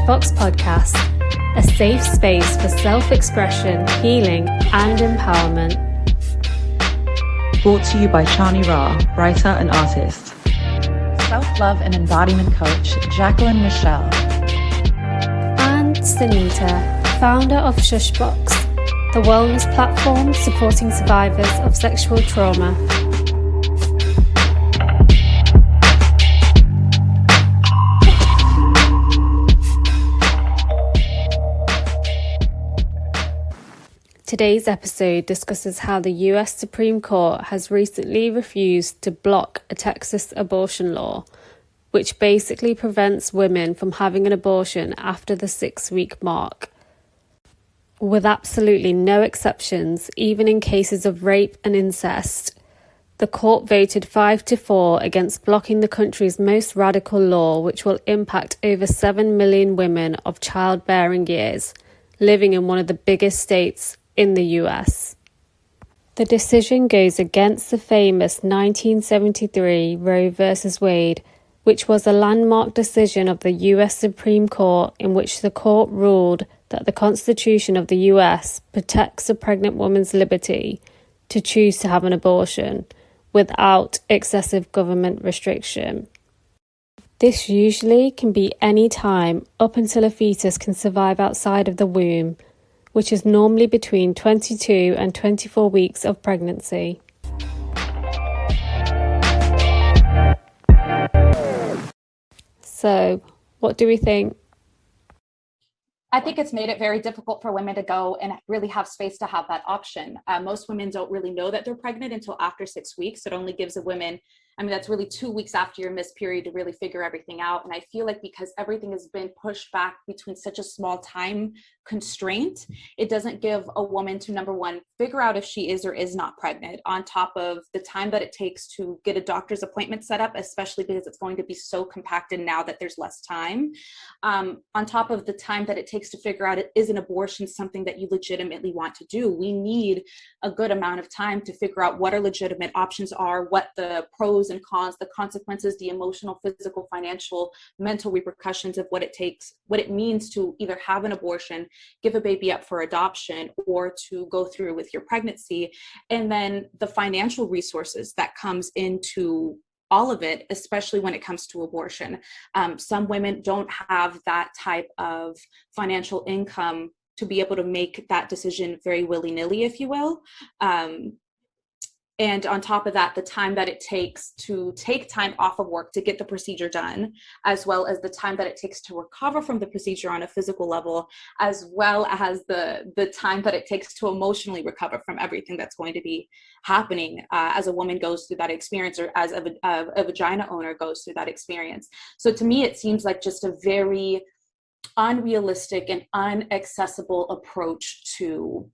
Shushbox Podcast, a safe space for self-expression, healing, and empowerment. Brought to you by Chani Ra, writer and artist. Self-love and embodiment coach, Jacqueline Michelle. And Sunita, founder of Shushbox, the wellness platform supporting survivors of sexual trauma. Today's episode discusses how the US Supreme Court has recently refused to block a Texas abortion law, which basically prevents women from having an abortion after the 6-week mark. With absolutely no exceptions, even in cases of rape and incest, the court voted 5-4 against blocking the country's most radical law, which will impact over 7 million women of childbearing years living in one of the biggest states in the US. The decision goes against the famous 1973 Roe v. Wade, which was a landmark decision of the US Supreme Court in which the court ruled that the Constitution of the US protects a pregnant woman's liberty to choose to have an abortion without excessive government restriction. This usually can be any time up until a fetus can survive outside of the womb, which is normally between 22 and 24 weeks of pregnancy. So, what do we think? I think it's made it very difficult for women to go and really have space to have that option. Most women don't really know that they're pregnant until after 6 weeks. It only gives a woman, that's really 2 weeks after your missed period to really figure everything out. And I feel like because everything has been pushed back between such a small time constraint, it doesn't give a woman to, number one, figure out if she is or is not pregnant, on top of the time that it takes to get a doctor's appointment set up, especially because it's going to be so compacted now that there's less time. On top of the time that it takes to figure out, is an abortion something that you legitimately want to do? We need a good amount of time to figure out what our legitimate options are, what the pros and cons, the consequences, the emotional, physical, financial, mental repercussions of what it takes, what it means to either have an abortion, give a baby up for adoption, or to go through with your pregnancy, and then the financial resources that comes into all of it, especially when it comes to abortion. Some women don't have that type of financial income to be able to make that decision very willy-nilly, if you will. And on top of that, the time that it takes to take time off of work to get the procedure done, as well as the time that it takes to recover from the procedure on a physical level, as well as the time that it takes to emotionally recover from everything that's going to be happening as a woman goes through that experience, or as a vagina owner goes through that experience. So to me, it seems like just a very unrealistic and inaccessible approach to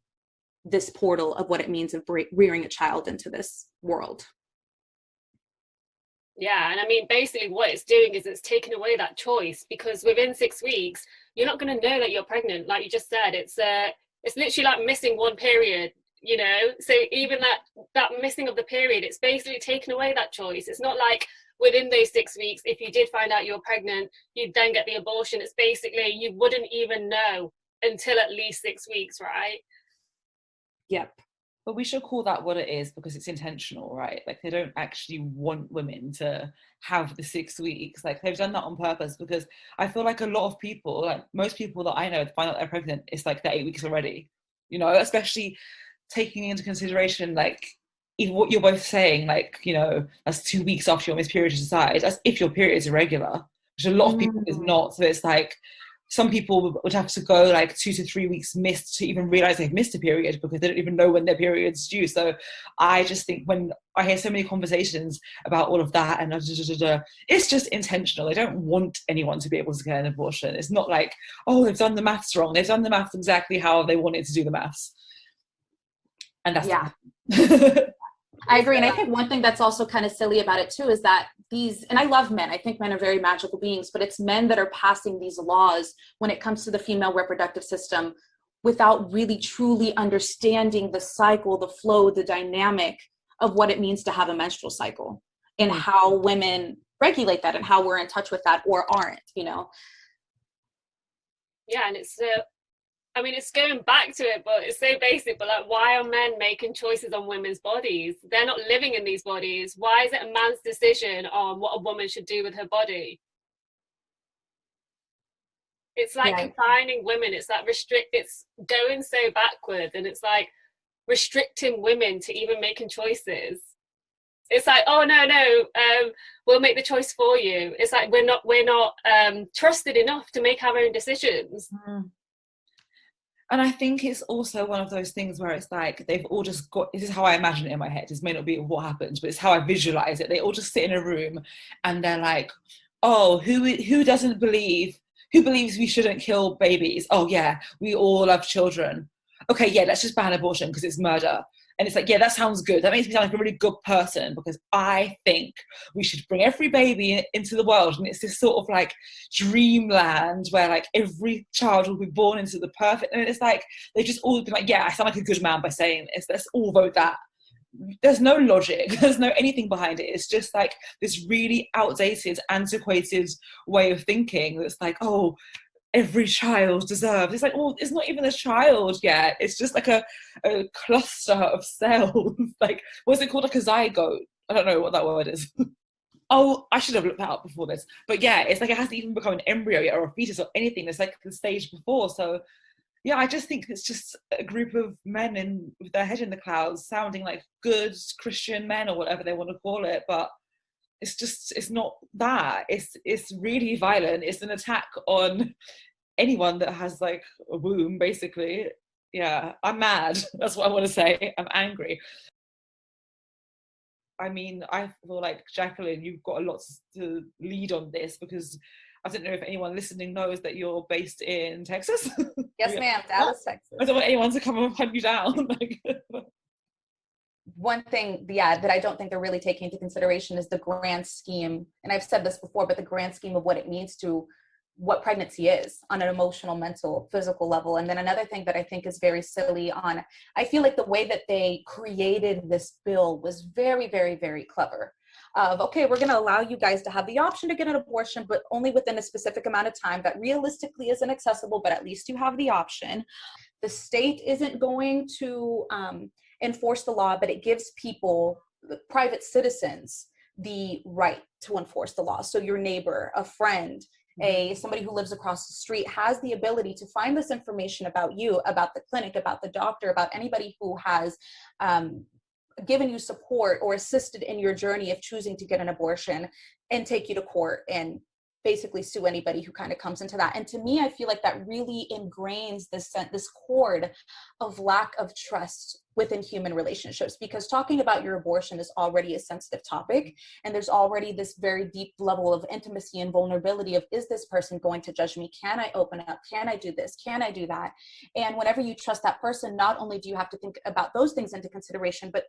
this portal of what it means of rearing a child into this world. Yeah, and basically what it's doing is it's taking away that choice, because within 6 weeks, you're not going to know that you're pregnant. Like you just said, it's literally like missing one period, so even that missing of the period, it's basically taking away that choice. It's not like within those 6 weeks, if you did find out you're pregnant, you'd then get the abortion. It's basically, you wouldn't even know until at least 6 weeks, right? Yep. But we should call that what it is, because it's intentional, right? Like, they don't actually want women to have the 6 weeks. Like, they've done that on purpose, because I feel like a lot of people, like most people that I know, find out they're pregnant, it's like they're 8 weeks already, especially taking into consideration, like, even what you're both saying, like, that's 2 weeks after your missed period to decide. That's if your period is irregular, which a lot of people is not. So it's like, some people would have to go like 2 to 3 weeks missed to even realize they've missed a period, because they don't even know when their period's due. So I just think when I hear so many conversations about all of that, and it's just intentional. They don't want anyone to be able to get an abortion. It's not like, oh, they've done the maths wrong. They've done the maths exactly how they wanted to do the maths. And that's I agree. And I think one thing that's also kind of silly about it too is that and I love men, I think men are very magical beings, but it's men that are passing these laws when it comes to the female reproductive system without really truly understanding the cycle, the flow, the dynamic of what it means to have a menstrual cycle, and how women regulate that, and how we're in touch with that or aren't, Yeah, and it's I mean, it's going back to it, but it's so basic. But like, why are men making choices on women's bodies? They're not living in these bodies. Why is it a man's decision on what a woman should do with her body? It's like Yeah. confining women. It's like it's going so backwards, and it's like restricting women to even making choices. It's like, oh no, we'll make the choice for you. It's like we're not trusted enough to make our own decisions. Mm. And I think it's also one of those things where it's like they've all just got, this is how I imagine it in my head. This may not be what happens, but it's how I visualize it. They all just sit in a room and they're like, oh, who doesn't believe, who believes we shouldn't kill babies? Oh yeah, we all love children. Okay, yeah, let's just ban abortion because it's murder. And it's like, yeah, that sounds good. That makes me sound like a really good person because I think we should bring every baby into the world. And it's this sort of like dreamland where like every child will be born into the perfect. And it's like, they've just all been like, yeah, I sound like a good man by saying this. Let's all vote that. There's no logic. There's no anything behind it. It's just like this really outdated, antiquated way of thinking that's like, oh, every child deserves. It's like, oh, it's not even a child yet. It's just like a cluster of cells. Like, what's it called? Like a zygote. I don't know what that word is. Oh, I should have looked that up before this. But yeah, it's like it hasn't even become an embryo yet or a fetus or anything. It's like the stage before. So yeah, I just think it's just a group of men with their head in the clouds, sounding like good Christian men or whatever they want to call it. But it's not that. It's really violent. It's an attack on anyone that has like a womb, basically. Yeah, I'm mad. That's what I want to say. I'm angry. I mean, I feel like, Jacqueline, you've got a lot to lead on this because I don't know if anyone listening knows that you're based in Texas. Yes, ma'am. Dallas, Texas. I don't want anyone to come and hunt you down. One thing, yeah, that I don't think they're really taking into consideration is the grand scheme. And I've said this before, but the grand scheme of what it means to what pregnancy is on an emotional, mental, physical level. And then another thing that I think is very silly I feel like the way that they created this bill was very, very, very clever. Okay, we're going to allow you guys to have the option to get an abortion, but only within a specific amount of time that realistically isn't accessible, but at least you have the option. The state isn't going to enforce the law, but it gives people, private citizens, the right to enforce the law. So your neighbor, a friend, somebody who lives across the street has the ability to find this information about you, about the clinic, about the doctor, about anybody who has given you support or assisted in your journey of choosing to get an abortion, and take you to court and basically sue anybody who kind of comes into that. And to me, I feel like that really ingrains this cord of lack of trust within human relationships, because talking about your abortion is already a sensitive topic, and there's already this very deep level of intimacy and vulnerability of, is this person going to judge me? Can I open up? Can I do this? Can I do that? And whenever you trust that person, not only do you have to think about those things into consideration, but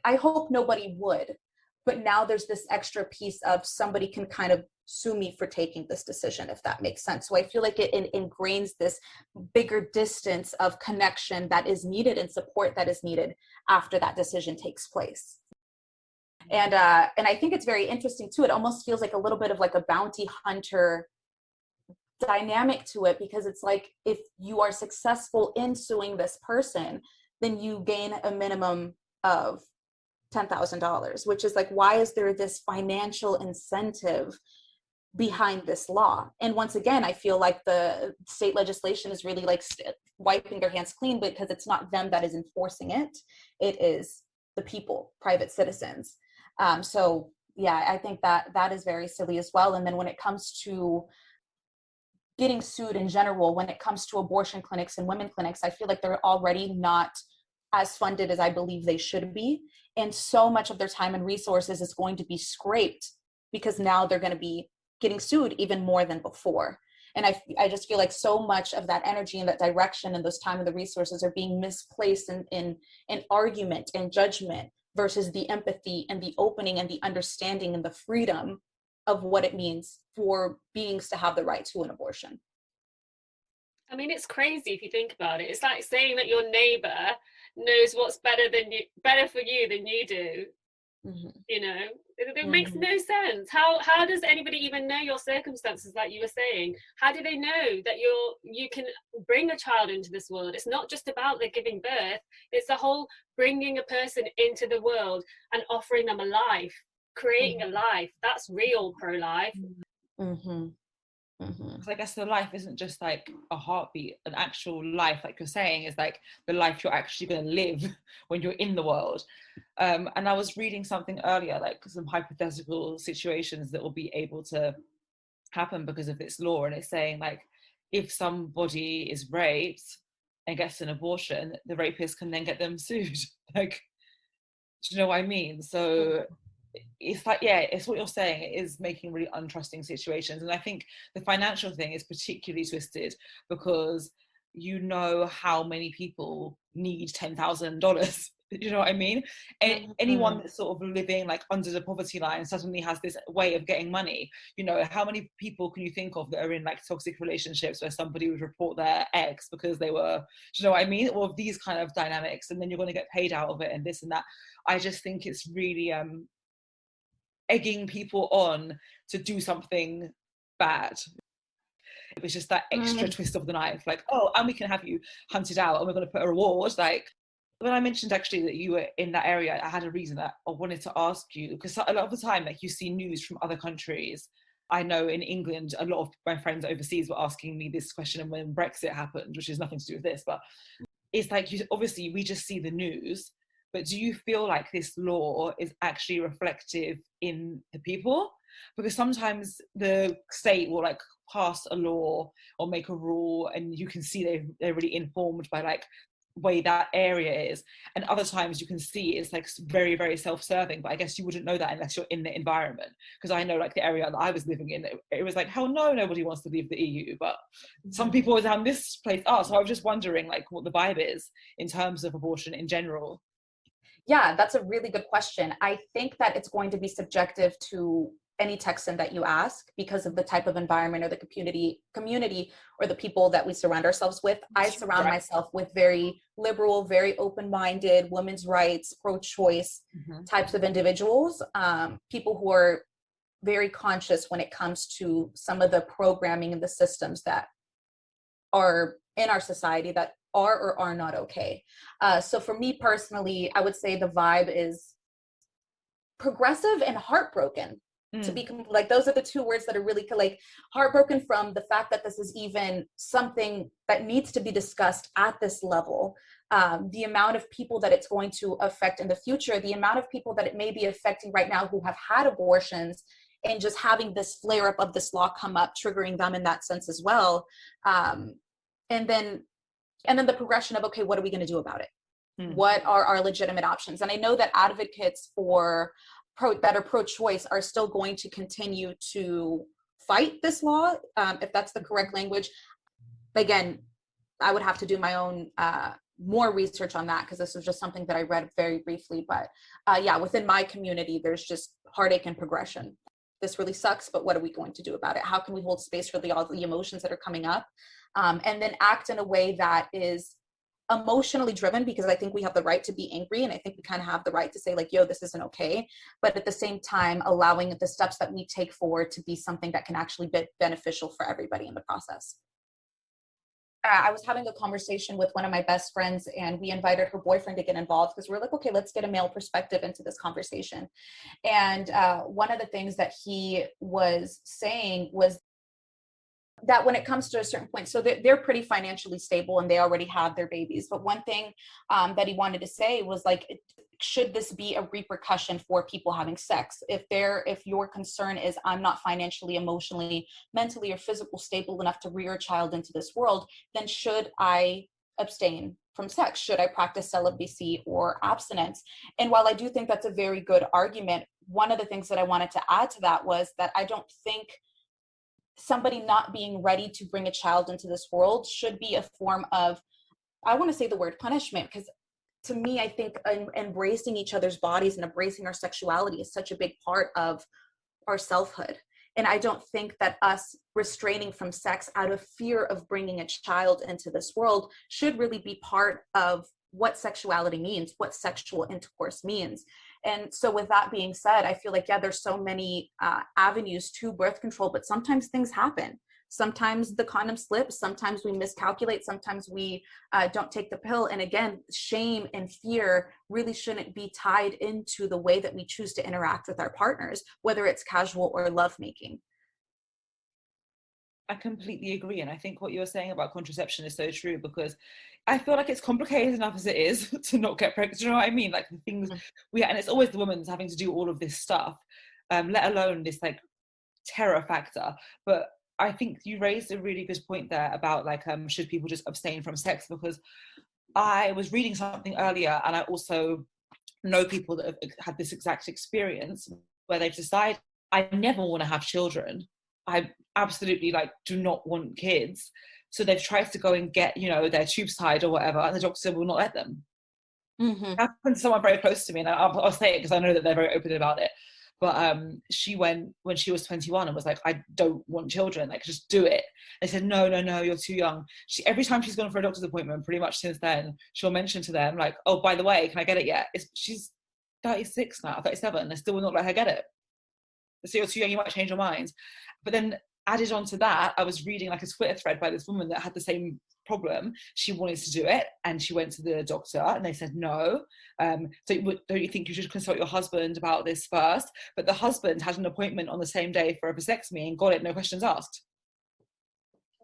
I hope nobody would. But now there's this extra piece of somebody can kind of sue me for taking this decision, if that makes sense. So I feel like it ingrains this bigger distance of connection that is needed and support that is needed after that decision takes place. And I think it's very interesting too. It almost feels like a little bit of like a bounty hunter dynamic to it, because it's like, if you are successful in suing this person, then you gain a minimum of $10,000, which is like, why is there this financial incentive behind this law? And once again, I feel like the state legislation is really like wiping their hands clean, because it's not them that is enforcing it. It is the people, private citizens. So yeah, I think that is very silly as well. And then when it comes to getting sued in general, when it comes to abortion clinics and women clinics, I feel like they're already not as funded as I believe they should be. And so much of their time and resources is going to be scraped, because now they're going to be getting sued even more than before. And I just feel like so much of that energy and that direction and those time and the resources are being misplaced in argument and judgment versus the empathy and the opening and the understanding and the freedom of what it means for beings to have the right to an abortion. I mean, it's crazy if you think about it. It's like saying that your neighbor knows what's better for you than you do. You know, it makes no sense. How does anybody even know your circumstances, like you were saying? How do they know that you can bring a child into this world? It's not just about the giving birth, it's the whole bringing a person into the world and offering them a life, creating a life. That's real pro-life. Because I guess the life isn't just like a heartbeat. An actual life, like you're saying, is like the life you're actually going to live when you're in the world. And I was reading something earlier, like some hypothetical situations that will be able to happen because of this law, and it's saying like if somebody is raped and gets an abortion, the rapist can then get them sued. Like, do you know what I mean? So it's like, yeah, it's what you're saying, it is making really untrusting situations. And I think the financial thing is particularly twisted because you know how many people need $10,000. You know what I mean? And anyone that's sort of living like under the poverty line suddenly has this way of getting money. You know, how many people can you think of that are in like toxic relationships where somebody would report their ex because they were, do you know what I mean? All of these kind of dynamics, and then you're going to get paid out of it and this and that. I just think it's really egging people on to do something bad. It was just that extra twist of the knife, like, oh, and we can have you hunted out and we're going to put a reward. Like, when I mentioned actually that you were in that area, I had a reason that I wanted to ask you, because a lot of the time, like, you see news from other countries. I know in England, a lot of my friends overseas were asking me this question when Brexit happened, which has nothing to do with this, but it's like, obviously we just see the news, but do you feel like this law is actually reflective in the people? Because sometimes the state will like pass a law or make a rule and you can see they're really informed by like way that area is, and other times you can see it's like very, very self-serving, but I guess you wouldn't know that unless you're in the environment. Because I know like the area that I was living in, it was like, hell no, nobody wants to leave the EU, but some people down this place are. So I was just wondering like what the vibe is in terms of abortion in general. Yeah, that's a really good question. I think that it's going to be subjective to any Texan that you ask because of the type of environment or the community or the people that we surround ourselves with. I surround myself with very liberal, very open-minded, women's rights, pro-choice types of individuals, people who are very conscious when it comes to some of the programming and the systems that are in our society that are or are not okay. So for me personally, I would say the vibe is progressive and heartbroken. To be like, those are the two words that are really like heartbroken from the fact that this is even something that needs to be discussed at this level. The amount of people that it's going to affect in the future, the amount of people that it may be affecting right now who have had abortions, and just having this flare up of this law come up, triggering them in that sense as well. And then the progression of, okay, what are we going to do about it? What are our legitimate options? And I know that advocates for that are pro-choice are still going to continue to fight this law, if that's the correct language. Again, I would have to do my own more research on that, because this was just something that I read very briefly. But yeah, within my community, there's just heartache and progression. This really sucks, but what are we going to do about it? How can we hold space for all the emotions that are coming up? And then act in a way that is emotionally driven, because I think we have the right to be angry, and I think we kind of have the right to say like, yo, this isn't okay, but at the same time allowing the steps that we take forward to be something that can actually be beneficial for everybody in the process. I was having a conversation with one of my best friends, and we invited her boyfriend to get involved because we're like, okay, let's get a male perspective into this conversation. And one of the things that he was saying was that when it comes to a certain point, so they're pretty financially stable and they already have their babies. But one thing that he wanted to say was like, should this be a repercussion for people having sex? If your concern is, I'm not financially, emotionally, mentally, or physically stable enough to rear a child into this world, then should I abstain from sex? Should I practice celibacy or abstinence? And while I do think that's a very good argument, one of the things that I wanted to add to that was that I don't think somebody not being ready to bring a child into this world should be a form of, I want to say the word punishment, because to me, I think embracing each other's bodies and embracing our sexuality is such a big part of our selfhood. And I don't think that us restraining from sex out of fear of bringing a child into this world should really be part of what sexuality means, what sexual intercourse means. And so with that being said, I feel like, yeah, there's so many avenues to birth control, but sometimes things happen. Sometimes the condom slips, sometimes we miscalculate, sometimes we don't take the pill. And again, shame and fear really shouldn't be tied into the way that we choose to interact with our partners, whether it's casual or lovemaking. I completely agree. And I think what you're saying about contraception is so true, because I feel like it's complicated enough as it is to not get pregnant. Do you know what I mean? Like the things and it's always the woman's having to do all of this stuff, let alone this like terror factor. But I think you raised a really good point there about like, should people just abstain from sex? Because I was reading something earlier, and I also know people that have had this exact experience where they've decided, I never want to have children. I absolutely like do not want kids. So they've tried to go and get, you know, their tubes tied or whatever, and the doctor will not let them. It happened to someone very close to me, and I'll say it because I know that they're very open about it. But she went when she was 21 and was like, I don't want children, like just do it. They said, no, you're too young. Every time she's gone for a doctor's appointment, pretty much since then, she'll mention to them like, oh, by the way, can I get it yet? She's 36 now, 37, they still will not let her get it. So you're too young, you might change your mind. But then added on to that, I was reading like a Twitter thread by this woman that had the same problem. She wanted to do it, and she went to the doctor, and they said no. So don't you think you should consult your husband about this first? But the husband had an appointment on the same day for a vasectomy and got it, no questions asked.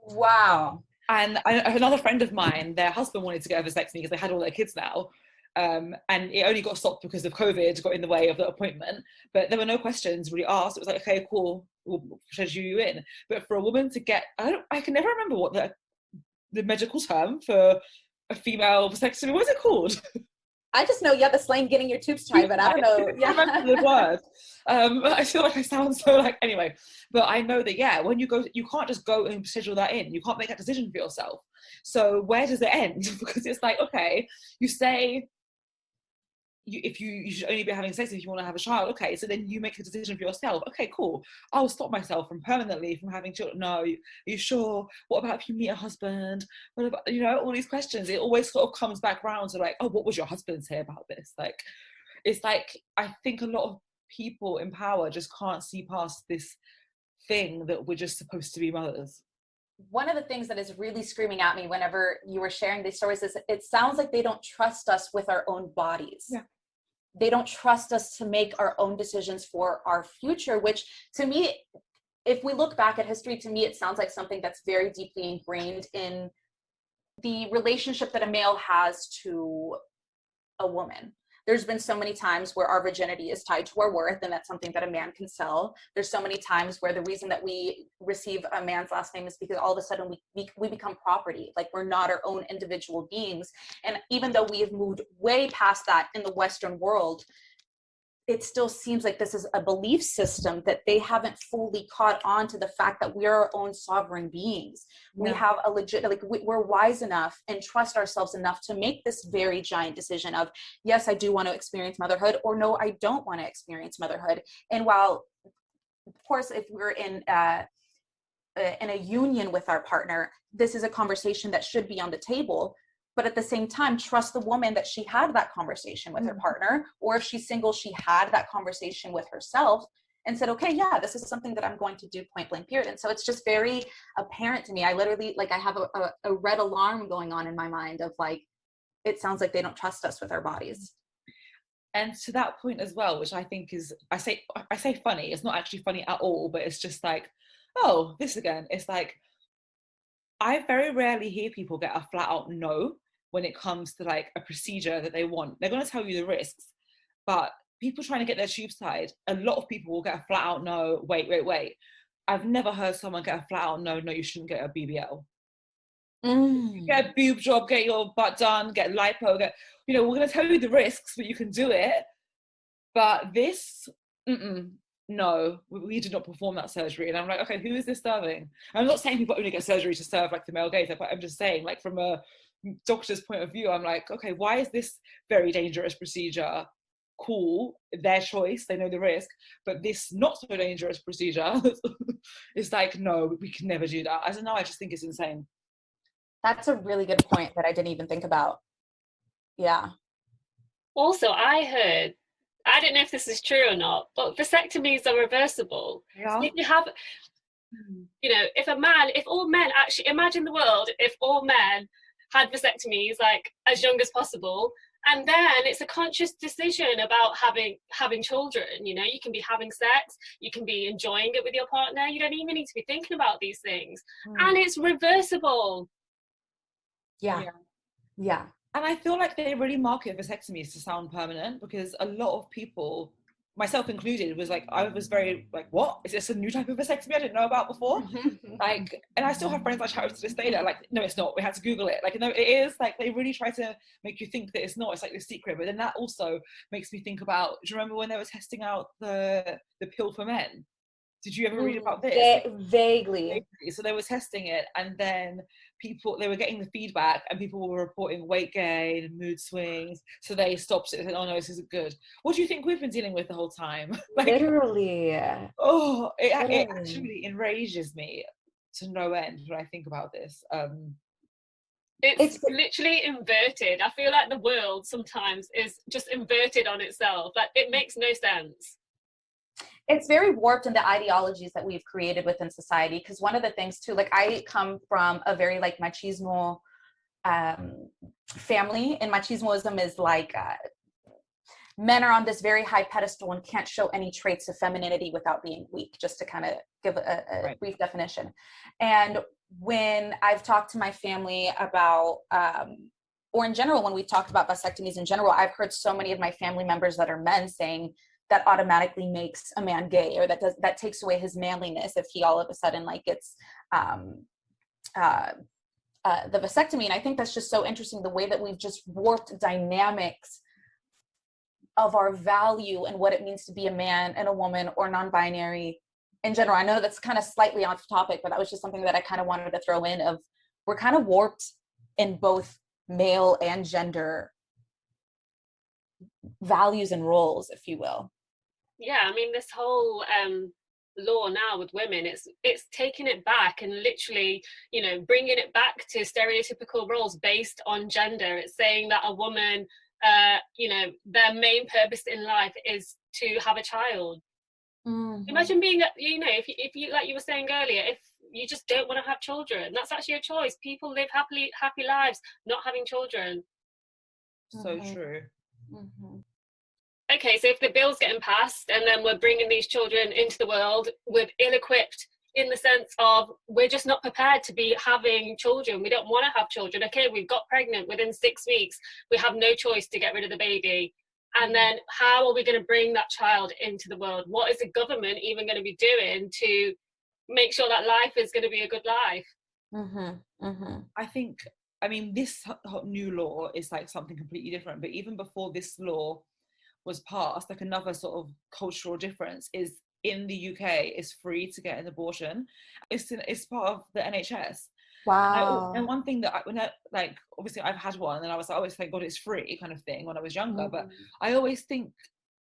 Wow. And another friend of mine, their husband wanted to get a vasectomy because they had all their kids now. And it only got stopped because of COVID, got in the way of the appointment. But there were no questions really asked. It was like, okay, cool, we'll schedule you in. But for a woman to get, I can never remember what the medical term for a female vasectomy, what is it called? I just know, the slang getting your tubes tied, but I don't know. I remember the word. I feel like I sound so like, anyway. But I know that, when you go, you can't just go and schedule that in. You can't make that decision for yourself. So where does it end? Because it's like, okay, you say, you should only be having sex if you want to have a child. Okay, so then you make the decision for yourself. Okay, cool. I'll stop myself from permanently from having children. No, are you sure? What about if you meet a husband? What about, all these questions? It always sort of comes back round to like, oh, what would your husband say about this? Like, it's like, I think a lot of people in power just can't see past this thing that we're just supposed to be mothers. One of the things that is really screaming at me whenever you were sharing these stories is it sounds like they don't trust us with our own bodies. Yeah. They don't trust us to make our own decisions for our future, which to me, if we look back at history, to me, it sounds like something that's very deeply ingrained in the relationship that a male has to a woman. There's been so many times where our virginity is tied to our worth, and that's something that a man can sell. There's so many times where the reason that we receive a man's last name is because all of a sudden we become property, like we're not our own individual beings. And even though we have moved way past that in the Western world, it still seems like this is a belief system that they haven't fully caught on to the fact that we're our own sovereign beings. Yeah. We have a legit, like we're wise enough and trust ourselves enough to make this very giant decision of, yes, I do want to experience motherhood, or no, I don't want to experience motherhood. And while, of course, if we're in a union with our partner, this is a conversation that should be on the table. But at the same time, trust the woman that she had that conversation with her partner, or if she's single, she had that conversation with herself and said, okay, yeah, this is something that I'm going to do, point blank period. And so it's just very apparent to me. I literally, like, I have a red alarm going on in my mind of like, it sounds like they don't trust us with our bodies. And to that point as well, which I think is, I say funny, it's not actually funny at all, but it's just like, oh, this again. It's like, I very rarely hear people get a flat out no when it comes to like a procedure that they want. They're going to tell you the risks, but people trying to get their tubes tied, a lot of people will get a flat out no, wait. I've never heard someone get a flat out no, you shouldn't get a BBL. Get a boob job, get your butt done, get lipo, we're going to tell you the risks, but you can do it. But this, no, we did not perform that surgery. And I'm like, okay, who is this serving? I'm not saying people only get surgery to serve like the male gaze, but I'm just saying, like, from a doctor's point of view, I'm like, okay, why is this very dangerous procedure cool? Their choice, they know the risk, but this not so dangerous procedure is like, no, we can never do that. I don't know, I just think it's insane. That's a really good point that I didn't even think about. Yeah. Also, I heard I don't know if this is true or not, but vasectomies are reversible. Yeah. So if you have, if all men actually, imagine the world if all men had vasectomies like as young as possible, and then it's a conscious decision about having children. You can be having sex, you can be enjoying it with your partner, you don't even need to be thinking about these things, and it's reversible. Yeah. And I feel like they really market vasectomies to sound permanent, because a lot of people, myself included, was like, I was very like, what is this, a new type of vasectomy I didn't know about before? Like, and I still have friends I chat with to this day that are like, no, it's not, we had to Google it. Like, no, it is. Like, they really try to make you think that it's not, it's like the secret. But then that also makes me think about, do you remember when they were testing out the pill for men? Did you ever read about this? Vaguely. So they were testing it, and then they were getting the feedback, and people were reporting weight gain and mood swings. So they stopped it and said, oh no, this isn't good. What do you think we've been dealing with the whole time? Like, Literally. oh, it actually enrages me to no end when I think about this. It's literally inverted. I feel like the world sometimes is just inverted on itself. Like, it makes no sense. It's very warped in the ideologies that we've created within society. Because one of the things too, like, I come from a very like machismo family, and machismoism is like men are on this very high pedestal and can't show any traits of femininity without being weak, just to kind of give a brief definition. And when I've talked to my family about or in general, when we've talked about vasectomies in general, I've heard so many of my family members that are men saying that automatically makes a man gay, or that takes away his manliness if he all of a sudden like gets the vasectomy. And I think that's just so interesting, the way that we've just warped dynamics of our value and what it means to be a man and a woman or non-binary in general. I know that's kind of slightly off topic, but that was just something that I kind of wanted to throw in, of we're kind of warped in both male and gender values and roles, if you will. Yeah, I mean, this whole law now with women, it's taking it back and literally, bringing it back to stereotypical roles based on gender. It's saying that a woman, their main purpose in life is to have a child. Mm-hmm. Imagine being, if you, like you were saying earlier, if you just don't want to have children, that's actually a choice. People live happy lives not having children. So true. Mm-hmm. Okay, so if the bill's getting passed and then we're bringing these children into the world with ill-equipped, in the sense of we're just not prepared to be having children, we don't want to have children. Okay, we've got pregnant within 6 weeks, we have no choice to get rid of the baby. And then how are we going to bring that child into the world? What is the government even going to be doing to make sure that life is going to be a good life? Mm-hmm. Mm-hmm. I mean, this new law is like something completely different. But even before this law was passed, like, another sort of cultural difference is in the UK, it's free to get an abortion. It's part of the NHS. Wow. And one thing that obviously I've had one, and I was like, always thank God it's free kind of thing when I was younger. Mm-hmm. But I always think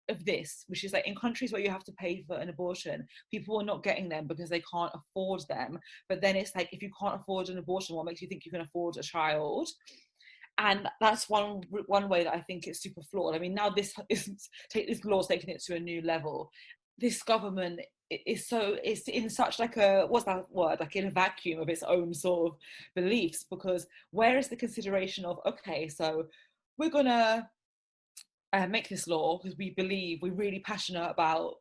of this, which is like, in countries where you have to pay for an abortion, people are not getting them because they can't afford them. But then it's like, if you can't afford an abortion, what makes you think you can afford a child? And that's one way that I think it's super flawed. I mean, now this law's taking it to a new level. This government is in such like what's that word? Like, in a vacuum of its own sort of beliefs, because where is the consideration of, okay, so we're gonna make this law because we believe, we're really passionate about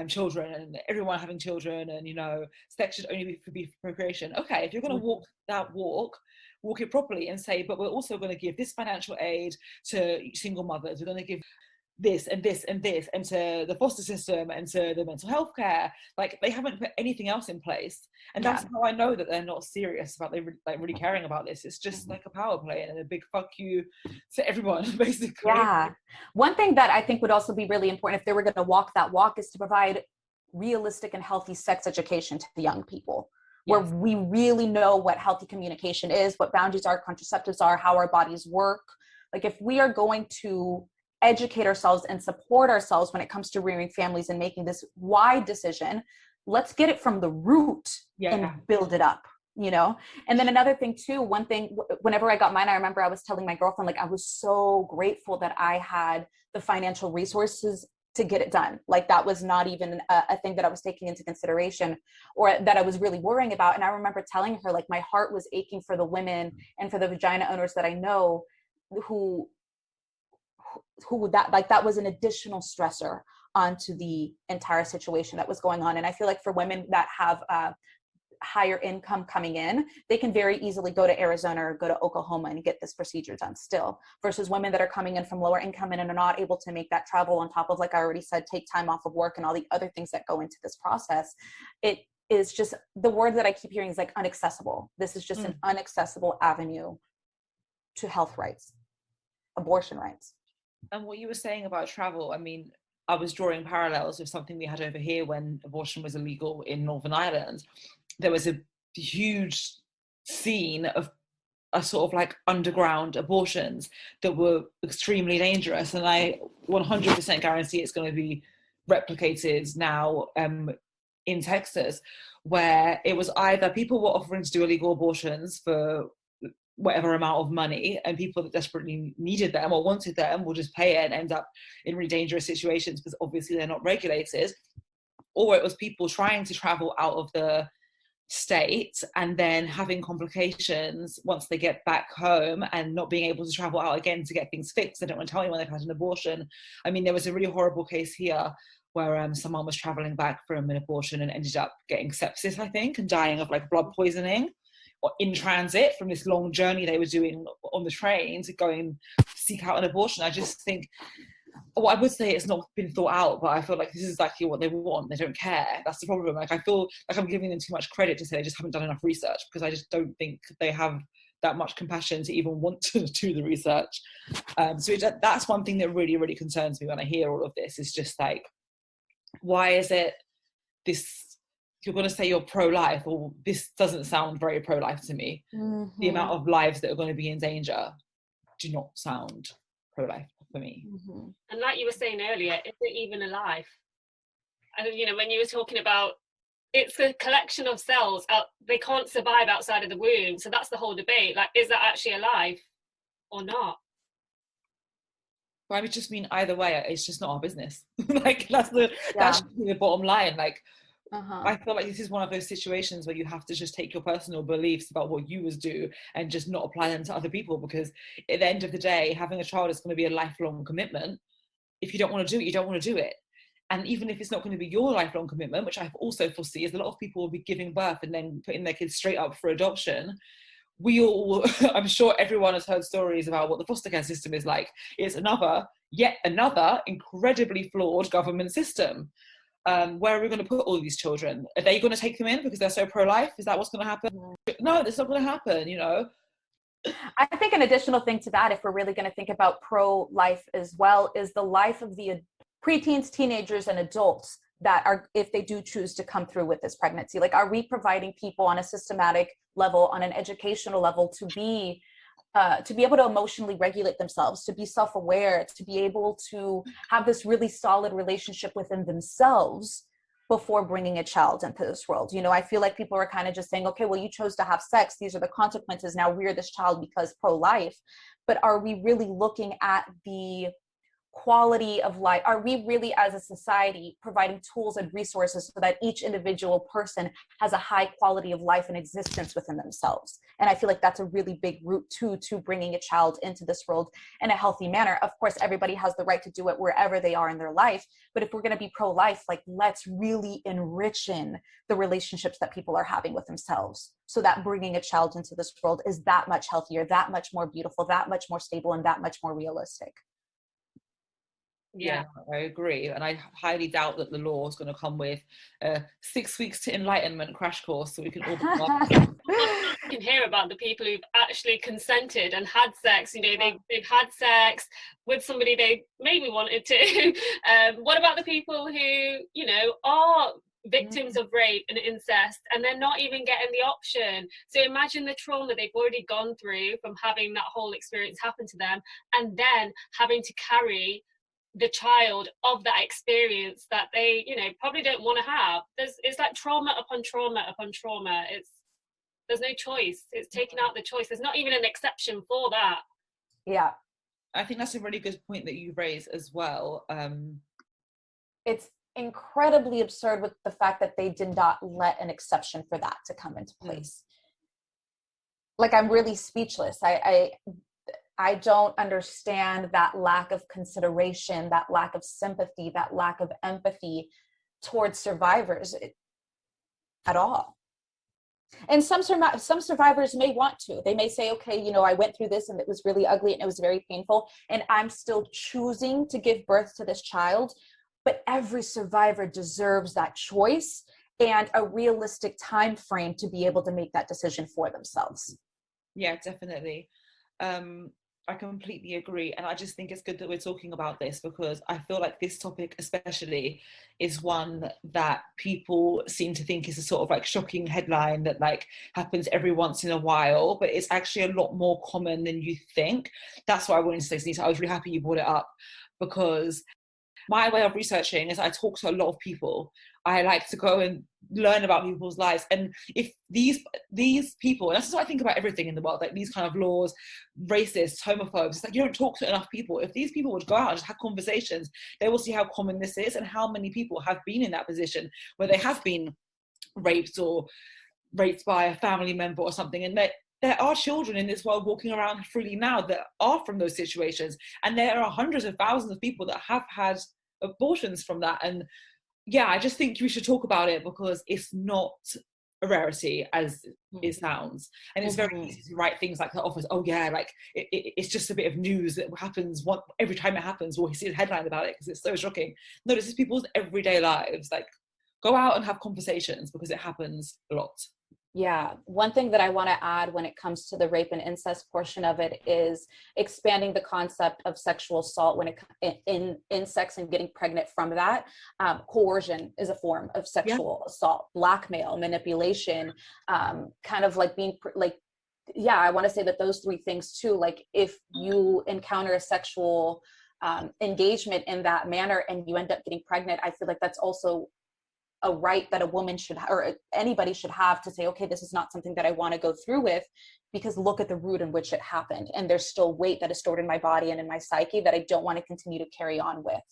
children and everyone having children, and sex should only be for procreation. Okay, if you're gonna walk that walk it properly and say, but we're also going to give this financial aid to single mothers, we're going to give this and this and this, and to the foster system and to the mental health care. Like, they haven't put anything else in place, and that's how I know that they're not serious about really caring about this. It's just like a power play and a big fuck you to everyone, basically. Yeah. One thing that I think would also be really important if they were going to walk that walk is to provide realistic and healthy sex education to the young people. Where we really know what healthy communication is, what boundaries are, contraceptives are, how our bodies work. Like, if we are going to educate ourselves and support ourselves when it comes to rearing families and making this wide decision, let's get it from the root and build it up. you know? And then another thing too, one thing, whenever I got mine, I remember I was telling my girlfriend, like, I was so grateful that I had the financial resources to get it done. Like, that was not even a thing that I was taking into consideration or that I was really worrying about. And I remember telling her, like, my heart was aching for the women and for the vagina owners that I know who that was an additional stressor onto the entire situation that was going on. And I feel like for women that have higher income coming in, they can very easily go to Arizona or go to Oklahoma and get this procedure done still, versus women that are coming in from lower income and are not able to make that travel, on top of, like I already said, take time off of work and all the other things that go into this process. It is just, the word that I keep hearing is like inaccessible. This is just an inaccessible avenue to health rights, abortion rights. And what you were saying about travel, I mean, I was drawing parallels with something we had over here when abortion was illegal in Northern Ireland. There was a huge scene of a sort of like underground abortions that were extremely dangerous. And I 100% guarantee it's going to be replicated now in Texas, where it was either people were offering to do illegal abortions for whatever amount of money, and people that desperately needed them or wanted them will just pay it and end up in really dangerous situations because obviously they're not regulated. Or it was people trying to travel out of the state and then having complications once they get back home and not being able to travel out again to get things fixed. They don't want to tell anyone they've had an abortion. I mean, there was a really horrible case here where someone was traveling back from an abortion and ended up getting sepsis, I think, and dying of like blood poisoning or in transit from this long journey they were doing on the train to go and seek out an abortion. I just think, well, I would say it's not been thought out, but I feel like this is exactly what they want. They don't care. That's the problem. Like, I feel like I'm giving them too much credit to say they just haven't done enough research, because I just don't think they have that much compassion to even want to do the research. So that's one thing that really, really concerns me when I hear all of this, is just like, why is it this, you're going to say you're pro-life, or this doesn't sound very pro-life to me. Mm-hmm. The amount of lives that are going to be in danger do not sound pro-life for me. Mm-hmm. And like you were saying earlier, is it even a life? And you know, when you were talking about it's a collection of cells, they can't survive outside of the womb, so that's the whole debate. Like, is that actually a life or not? Well, I would just mean either way, it's just not our business. Like, that's the bottom line. Like, I feel like this is one of those situations where you have to just take your personal beliefs about what you would do and just not apply them to other people, because at the end of the day, having a child is going to be a lifelong commitment. If you don't want to do it, you don't want to do it. And even if it's not going to be your lifelong commitment, which I also foresee, is a lot of people will be giving birth and then putting their kids straight up for adoption. We all, I'm sure everyone has heard stories about what the foster care system is like. It's yet another incredibly flawed government system. Where are we going to put all these children? Are they going to take them in because they're so pro-life? Is that what's going to happen? No, that's not going to happen, you know. I think an additional thing to that, if we're really going to think about pro-life as well, is the life of the preteens, teenagers, and adults that are, if they do choose to come through with this pregnancy. Like, are we providing people on a systematic level, on an educational level, to be able to emotionally regulate themselves, to be self-aware, to be able to have this really solid relationship within themselves before bringing a child into this world? You know, I feel like people are kind of just saying, okay, well, you chose to have sex, these are the consequences, now rear this child because pro-life. But are we really looking at the quality of life? Are we really, as a society, providing tools and resources so that each individual person has a high quality of life and existence within themselves? And I feel like that's a really big root to bringing a child into this world in a healthy manner. Of course, everybody has the right to do it wherever they are in their life, but if we're going to be pro-life, like, let's really enrich in the relationships that people are having with themselves, so that bringing a child into this world is that much healthier, that much more beautiful, that much more stable, and that much more realistic. Yeah, I agree. And I highly doubt that the law is going to come with a 6 weeks to enlightenment crash course so we can all you can hear about the people who've actually consented and had sex. You know, they've had sex with somebody they maybe wanted to. What about the people who, you know, are victims of rape and incest and they're not even getting the option? So imagine the trauma they've already gone through from having that whole experience happen to them, and then having to carry the child of that experience that they, you know, probably don't want to have. It's like trauma upon trauma upon trauma. There's no choice. It's taking out the choice. There's not even an exception for that. Yeah. I think that's a really good point that you raise as well. It's incredibly absurd with the fact that they did not let an exception for that to come into place. Like, I'm really speechless. I don't understand that lack of consideration, that lack of sympathy, that lack of empathy towards survivors at all. And some survivors may want to. They may say, okay, you know, I went through this and it was really ugly and it was very painful, and I'm still choosing to give birth to this child. But every survivor deserves that choice and a realistic time frame to be able to make that decision for themselves. Yeah, definitely. I completely agree. And I just think it's good that we're talking about this, because I feel like this topic especially is one that people seem to think is a sort of like shocking headline that like happens every once in a while, but it's actually a lot more common than you think. That's why I wanted to say, Sunita, I was really happy you brought it up, because my way of researching is I talk to a lot of people. I like to go and learn about people's lives. And if these people, and this is what I think about everything in the world, like these kind of laws, racists, homophobes, it's like you don't talk to enough people. If these people would go out and just have conversations, they will see how common this is and how many people have been in that position where they have been raped or raped by a family member or something. And there are children in this world walking around freely now that are from those situations. And there are hundreds of thousands of people that have had abortions from that. And yeah, I just think we should talk about it, because it's not a rarity as it sounds. And it's very easy to write things like that off as, oh yeah, like it's just a bit of news that happens every time it happens, or you see a headline about it because it's so shocking. No, this is people's everyday lives. Like, go out and have conversations, because it happens a lot. Yeah. One thing that I want to add when it comes to the rape and incest portion of it is expanding the concept of sexual assault when in sex and getting pregnant from that. Coercion is a form of sexual assault, blackmail, manipulation, kind of like being I want to say that those three things too. Like, if you encounter a sexual engagement in that manner and you end up getting pregnant, I feel like that's also a right that a woman should, or anybody should have, to say, okay, this is not something that I want to go through with, because look at the root in which it happened. And there's still weight that is stored in my body and in my psyche that I don't want to continue to carry on with.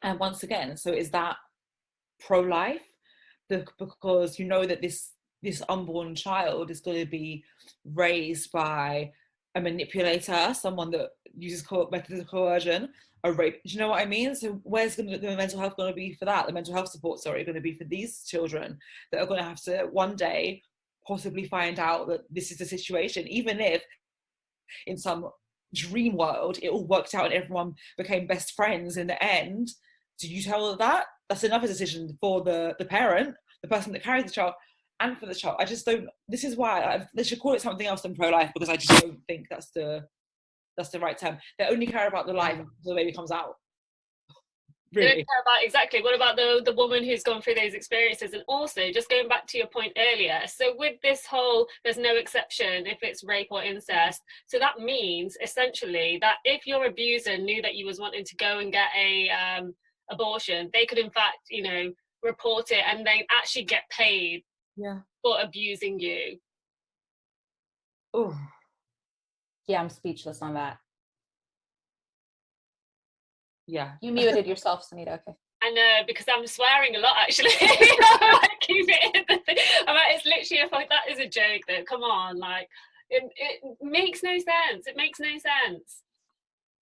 And once again, so is that pro-life? Because you know that this unborn child is going to be raised by a manipulator, someone that uses methods of coercion, a rape. Do you know what I mean? So where's the mental health going to be for that? The mental health support, going to be for these children that are going to have to one day possibly find out that this is the situation, even if in some dream world it all worked out and everyone became best friends in the end. Do you tell that? That's another decision for the parent, the person that carries the child, and for the child. I just don't. This is why they should call it something else than pro-life, because I just don't think that's the right term. They only care about the life until the baby comes out. Really? They don't care about, exactly. What about the woman who's gone through those experiences? And also, just going back to your point earlier, so with this whole, there's no exception if it's rape or incest. So that means essentially that if your abuser knew that you was wanting to go and get a abortion, they could in fact, report it and then actually get paid for abusing you. Oh. Yeah, I'm speechless on that. Yeah. You muted yourself, Sunita. Okay. I know, because I'm swearing a lot, actually. Keep it in the thing. It's literally, that is a joke, though. Come on, like, it makes no sense. It makes no sense.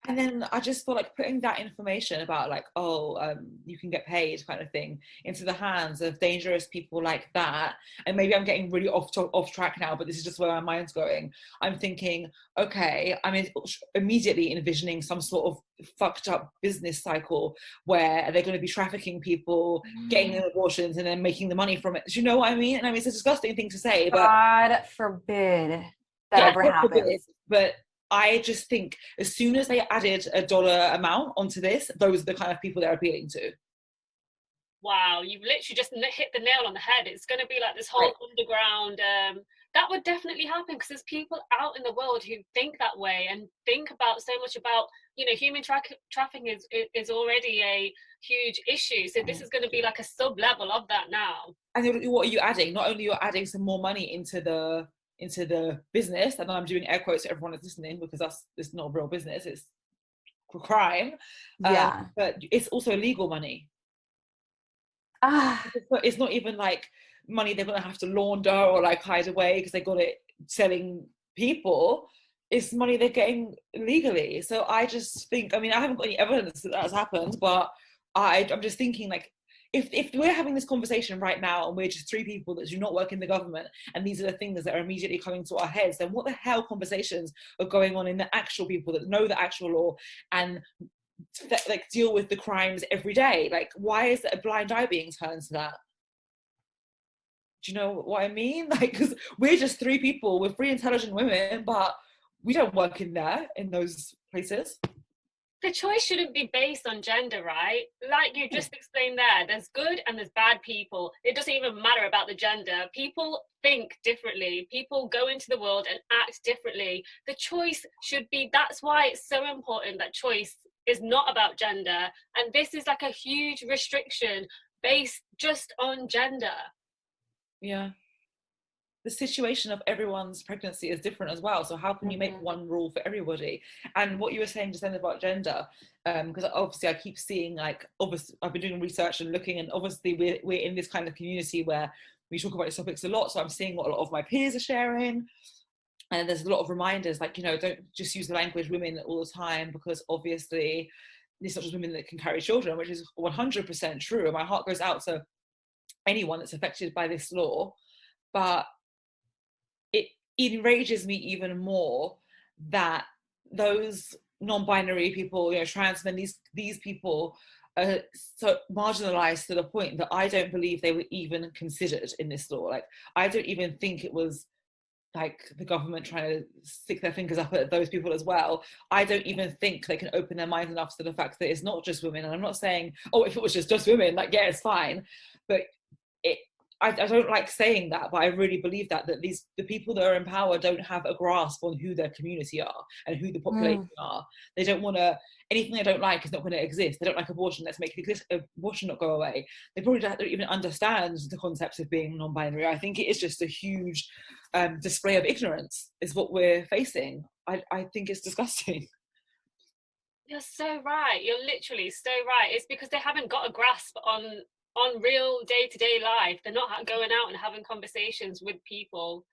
And then I just feel like putting that information about like, you can get paid kind of thing into the hands of dangerous people like that. And maybe I'm getting really off track now, but this is just where my mind's going. I'm thinking, okay, I'm immediately envisioning some sort of fucked up business cycle where they're going to be trafficking people, getting abortions, and then making the money from it. Do you know what I mean? And I mean, it's a disgusting thing to say, but God forbid that ever happens. But I just think as soon as they added a dollar amount onto this, those are the kind of people they're appealing to. Wow, you've literally just hit the nail on the head. It's going to be like this whole underground that would definitely happen, because there's people out in the world who think that way and think about so much about, you know, human trafficking is already a huge issue. So this is going to be like a sub level of that now. And what are you adding? Not only you're adding some more money into the business, and I'm doing air quotes to everyone that's listening, because it's not a real business, it's crime. Yeah. But it's also legal money. It's not even like money they're going to have to launder or like hide away because they got it selling people. It's money they're getting legally. So I just think, I mean, I haven't got any evidence that that's happened, but I'm just thinking, like, if we're having this conversation right now and we're just three people that do not work in the government, and these are the things that are immediately coming to our heads, then what the hell conversations are going on in the actual people that know the actual law and like deal with the crimes every day? Like, why is a blind eye being turned to that? Do you know what I mean? Like, because we're just three people, we're three intelligent women, but we don't work in those places. The choice shouldn't be based on gender, right? Like you just explained there's good and there's bad people. It doesn't even matter about the gender. People think differently. People go into the world and act differently. The choice should be, that's why it's so important that choice is not about gender. And this is like a huge restriction based just on gender. Yeah. The situation of everyone's pregnancy is different as well. So how can you make one rule for everybody? And what you were saying just then about gender, because obviously I keep seeing, like, obviously I've been doing research and looking, and obviously we're in this kind of community where we talk about these topics a lot. So I'm seeing what a lot of my peers are sharing. And there's a lot of reminders, like, you know, don't just use the language women all the time, because obviously it's not just women that can carry children, which is 100% true. And my heart goes out to anyone that's affected by this law. But it enrages me even more that those non-binary people, you know, trans men, these people are so marginalized to the point that I don't believe they were even considered in this law. Like, I don't even think it was like the government trying to stick their fingers up at those people as well. I don't even think they can open their minds enough to the fact that it's not just women. And I'm not saying, oh, if it was just women, like, yeah, it's fine. But I don't like saying that, but I really believe that the people that are in power don't have a grasp on who their community are and who the population are. They don't want to, anything they don't like is not going to exist. They don't like abortion, let's make abortion not go away. They probably don't even understand the concept of being non-binary. I think it is just a huge display of ignorance is what we're facing. I think it's disgusting. You're so right. You're literally so right. It's because they haven't got a grasp on real day-to-day life. They're not going out and having conversations with people.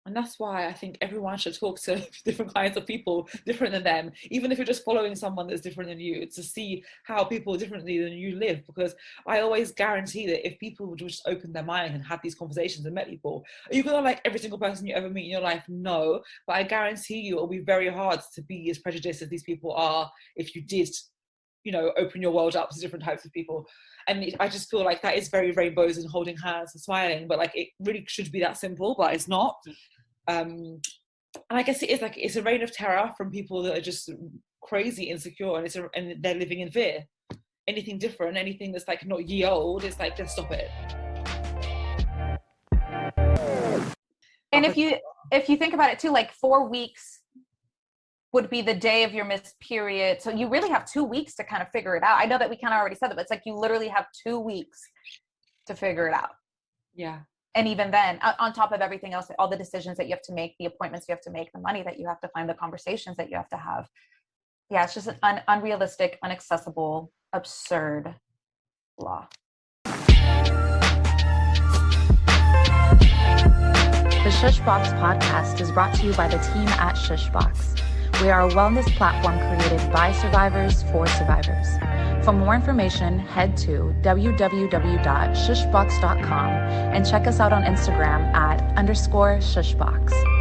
And that's why I think everyone should talk to different kinds of people different than them, even if you're just following someone that's different than you, to see how people differently than you live. Because I always guarantee that if people would just open their mind and have these conversations and met people, are you gonna like every single person you ever meet in your life? No, but I guarantee you it'll be very hard to be as prejudiced as these people are if you did, you know, open your world up to different types of people. And I just feel like that is very rainbows and holding hands and smiling, but like it really should be that simple, but it's not. And I guess it is like, it's a reign of terror from people that are just crazy insecure, and they're living in fear. Anything different, anything that's like not ye old, it's like, just stop it. And if you think about it too, like 4 weeks would be the day of your missed period. So you really have 2 weeks to kind of figure it out. I know that we kind of already said that, but it's like you literally have 2 weeks to figure it out. Yeah. And even then, on top of everything else, all the decisions that you have to make, the appointments you have to make, the money that you have to find, the conversations that you have to have. Yeah, it's just an unrealistic, inaccessible, absurd law. The Shushbox podcast is brought to you by the team at Shushbox. We are a wellness platform created by survivors for survivors. For more information, head to www.shushbox.com and check us out on Instagram @_shushbox.